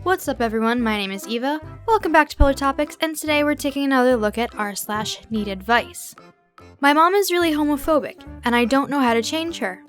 What's up everyone, my name is Eva, welcome back to Polar Topics, and today we're taking another look at r/NeedAdvice. My mom is really homophobic, and I don't know how to change her.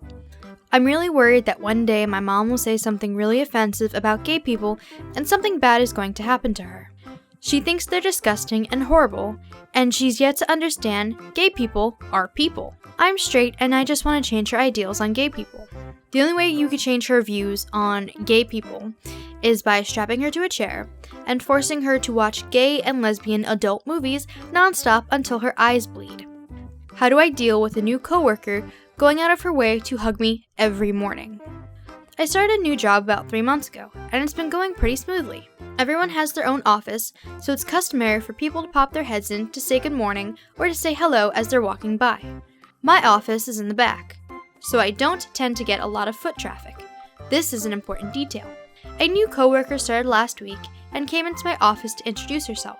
I'm really worried that one day my mom will say something really offensive about gay people and something bad is going to happen to her. She thinks they're disgusting and horrible, and she's yet to understand gay people are people. I'm straight and I just want to change her ideals on gay people. The only way you could change her views on gay people is by strapping her to a chair and forcing her to watch gay and lesbian adult movies nonstop until her eyes bleed. How do I deal with a new coworker going out of her way to hug me every morning? I started a new job about 3 months ago, and it's been going pretty smoothly. Everyone has their own office, so it's customary for people to pop their heads in to say good morning or to say hello as they're walking by. My office is in the back, so I don't tend to get a lot of foot traffic. This is an important detail. A new coworker started last week and came into my office to introduce herself.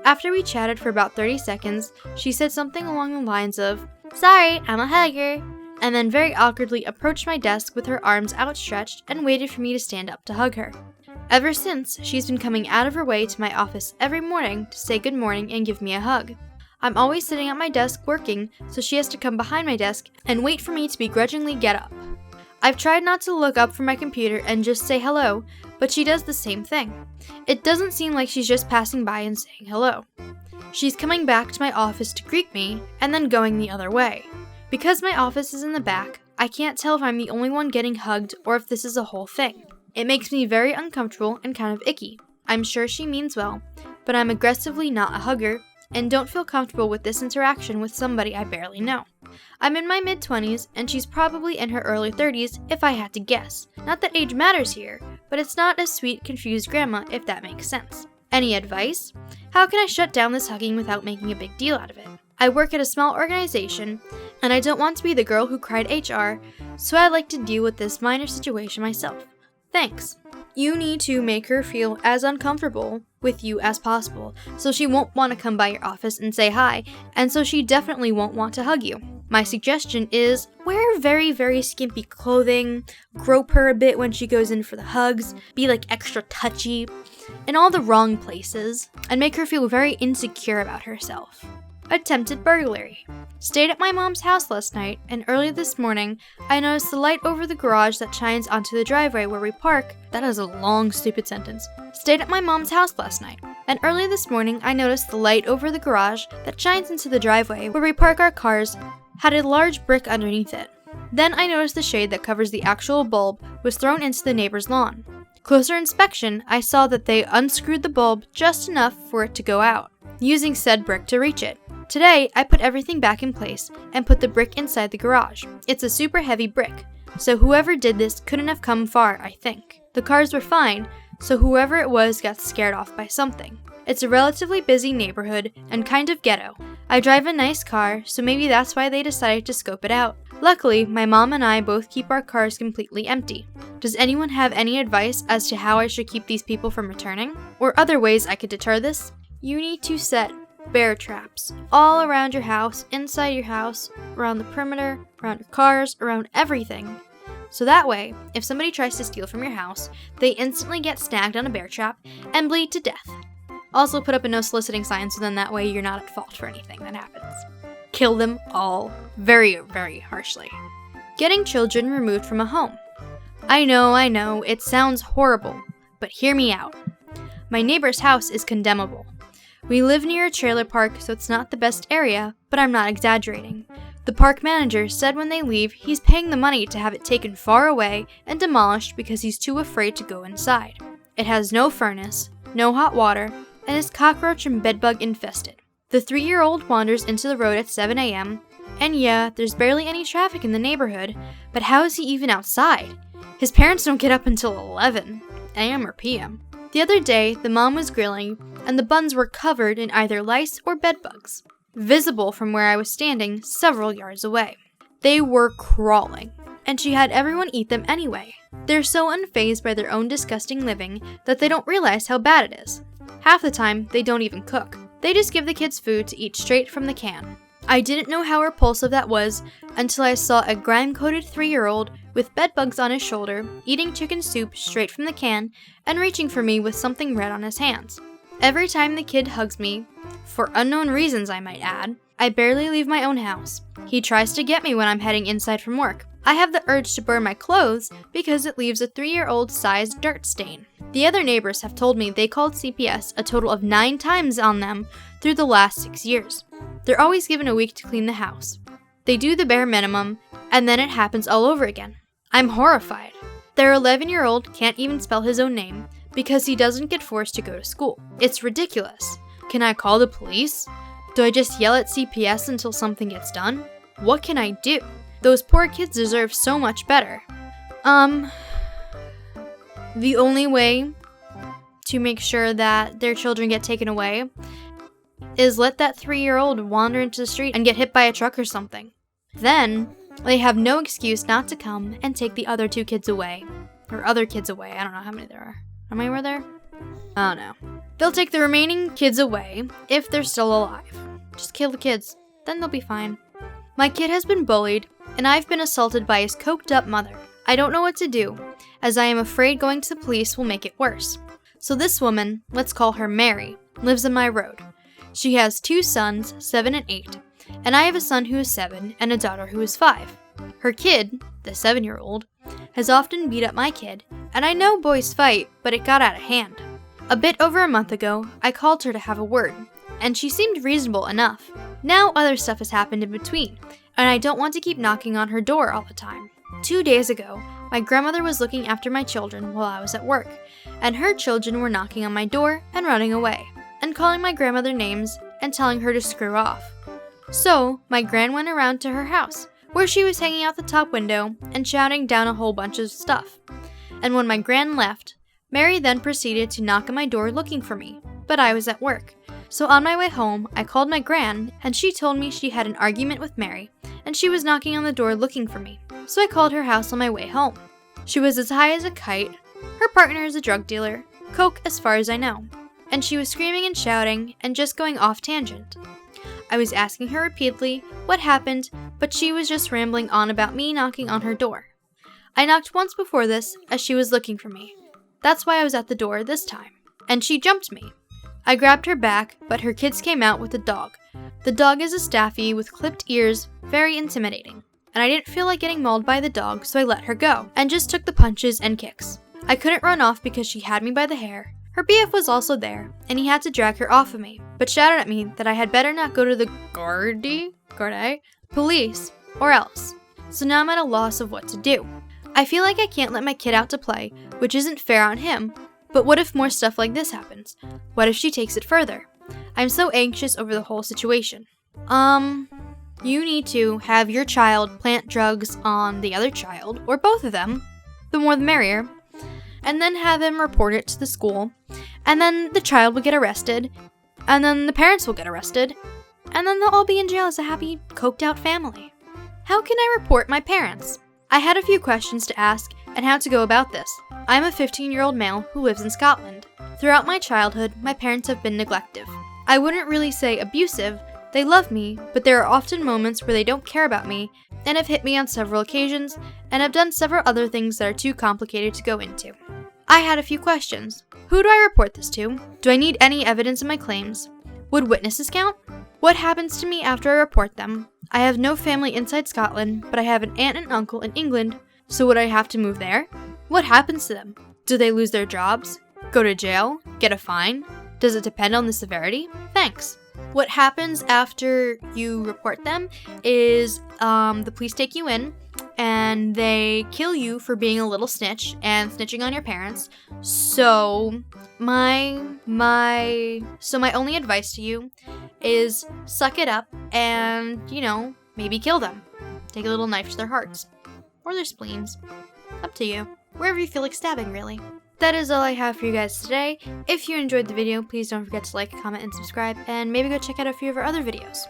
After we chatted for about 30 seconds, she said something along the lines of, "Sorry, I'm a hugger," and then very awkwardly approached my desk with her arms outstretched and waited for me to stand up to hug her. Ever since, she's been coming out of her way to my office every morning to say good morning and give me a hug. I'm always sitting at my desk working, so she has to come behind my desk and wait for me to begrudgingly get up. I've tried not to look up from my computer and just say hello, but she does the same thing. It doesn't seem like she's just passing by and saying hello. She's coming back to my office to greet me and then going the other way. Because my office is in the back, I can't tell if I'm the only one getting hugged or if this is a whole thing. It makes me very uncomfortable and kind of icky. I'm sure she means well, but I'm aggressively not a hugger and don't feel comfortable with this interaction with somebody I barely know. I'm in my mid-20s and she's probably in her early 30s if I had to guess. Not that age matters here, but it's not a sweet, confused grandma if that makes sense. Any advice? How can I shut down this hugging without making a big deal out of it? I work at a small organization, and I don't want to be the girl who cried HR, so I'd like to deal with this minor situation myself. Thanks. You need to make her feel as uncomfortable with you as possible, so she won't want to come by your office and say hi, and so she definitely won't want to hug you. My suggestion is wear very, very skimpy clothing, grope her a bit when she goes in for the hugs, be like extra touchy, in all the wrong places, and make her feel very insecure about herself. Attempted burglary. Stayed at my mom's house last night, and early this morning, I noticed the light over the garage that shines onto the driveway where we park. That is a long, stupid sentence. Stayed at my mom's house last night, and early this morning, I noticed the light over the garage that shines into the driveway where we park our cars had a large brick underneath it. Then I noticed the shade that covers the actual bulb was thrown into the neighbor's lawn. Closer inspection, I saw that they unscrewed the bulb just enough for it to go out, using said brick to reach it. Today, I put everything back in place and put the brick inside the garage. It's a super heavy brick, so whoever did this couldn't have come far, I think. The cars were fine, so whoever it was got scared off by something. It's a relatively busy neighborhood and kind of ghetto. I drive a nice car, so maybe that's why they decided to scope it out. Luckily, my mom and I both keep our cars completely empty. Does anyone have any advice as to how I should keep these people from returning? Or other ways I could deter this? You need to set bear traps all around your house, inside your house, around the perimeter, around your cars, around everything. So that way, if somebody tries to steal from your house, they instantly get snagged on a bear trap and bleed to death. Also put up a no soliciting sign so then that way you're not at fault for anything that happens. Kill them all very, very harshly. Getting children removed from a home. I know, it sounds horrible, but hear me out. My neighbor's house is condemnable. We live near a trailer park, so it's not the best area, but I'm not exaggerating. The park manager said when they leave, he's paying the money to have it taken far away and demolished because he's too afraid to go inside. It has no furnace, no hot water, and is cockroach and bedbug infested. The 3-year-old wanders into the road at 7 a.m., and yeah, there's barely any traffic in the neighborhood, but how is he even outside? His parents don't get up until 11 a.m. or p.m. The other day, the mom was grilling, and the buns were covered in either lice or bedbugs, visible from where I was standing several yards away. They were crawling, and she had everyone eat them anyway. They're so unfazed by their own disgusting living that they don't realize how bad it is. Half the time, they don't even cook. They just give the kids food to eat straight from the can. I didn't know how repulsive that was until I saw a grime-coated 3-year-old with bed bugs on his shoulder, eating chicken soup straight from the can, and reaching for me with something red on his hands. Every time the kid hugs me, for unknown reasons I might add, I barely leave my own house. He tries to get me when I'm heading inside from work. I have the urge to burn my clothes because it leaves a 3-year-old sized dirt stain. The other neighbors have told me they called CPS a total of 9 times on them through the last 6 years. They're always given a week to clean the house. They do the bare minimum, and then it happens all over again. I'm horrified. Their 11-year-old can't even spell his own name because he doesn't get forced to go to school. It's ridiculous. Can I call the police? Do I just yell at CPS until something gets done? What can I do? Those poor kids deserve so much better. The only way to make sure that their children get taken away is let that 3-year-old wander into the street and get hit by a truck or something. Then, they have no excuse not to come and take the other 2 kids away. Or other kids away. I don't know how many there are. How many were there? I don't know. They'll take the remaining kids away if they're still alive. Just kill the kids. Then they'll be fine. My kid has been bullied, and I've been assaulted by his coked up mother. I don't know what to do, as I am afraid going to the police will make it worse. So this woman, let's call her Mary, lives on my road. She has 2 sons, 7 and 8, and I have a son who is 7 and a daughter who is 5. Her kid, the 7-year-old, has often beat up my kid, and I know boys fight, but it got out of hand. A bit over a month ago, I called her to have a word, and she seemed reasonable enough. Now other stuff has happened in between, and I don't want to keep knocking on her door all the time. 2 days ago, my grandmother was looking after my children while I was at work, and her children were knocking on my door and running away, and calling my grandmother names and telling her to screw off. So, my gran went around to her house, where she was hanging out the top window and shouting down a whole bunch of stuff. And when my gran left, Mary then proceeded to knock on my door looking for me, but I was at work. So on my way home, I called my gran, and she told me she had an argument with Mary, and she was knocking on the door looking for me. So I called her house on my way home. She was as high as a kite, her partner is a drug dealer, coke as far as I know, and she was screaming and shouting and just going off tangent. I was asking her repeatedly what happened, but she was just rambling on about me knocking on her door. I knocked once before this, as she was looking for me. That's why I was at the door this time, and she jumped me. I grabbed her back, but her kids came out with the dog. The dog is a staffy with clipped ears, very intimidating, and I didn't feel like getting mauled by the dog, so I let her go, and just took the punches and kicks. I couldn't run off because she had me by the hair. Her BF was also there, and he had to drag her off of me, but shouted at me that I had better not go to the Garde police, or else. So now I'm at a loss of what to do. I feel like I can't let my kid out to play, which isn't fair on him, but what if more stuff like this happens? What if she takes it further? I'm so anxious over the whole situation. You need to have your child plant drugs on the other child, or both of them, the more the merrier, and then have him report it to the school, and then the child will get arrested, and then the parents will get arrested, and then they'll all be in jail as a happy, coked-out family. How can I report my parents? I had a few questions to ask and how to go about this. I'm a 15-year-old male who lives in Scotland. Throughout my childhood, my parents have been neglective. I wouldn't really say abusive. They love me, but there are often moments where they don't care about me and have hit me on several occasions and have done several other things that are too complicated to go into. I had a few questions. Who do I report this to? Do I need any evidence of my claims? Would witnesses count? What happens to me after I report them? I have no family inside Scotland, but I have an aunt and uncle in England, so would I have to move there? What happens to them? Do they lose their jobs? Go to jail? Get a fine? Does it depend on the severity? Thanks. What happens after you report them is the police take you in and they kill you for being a little snitch and snitching on your parents. So my only advice to you is suck it up and, maybe kill them. Take a little knife to their hearts or their spleens. Up to you. Wherever you feel like stabbing, really. That is all I have for you guys today. If you enjoyed the video, please don't forget to like, comment, and subscribe, and maybe go check out a few of our other videos.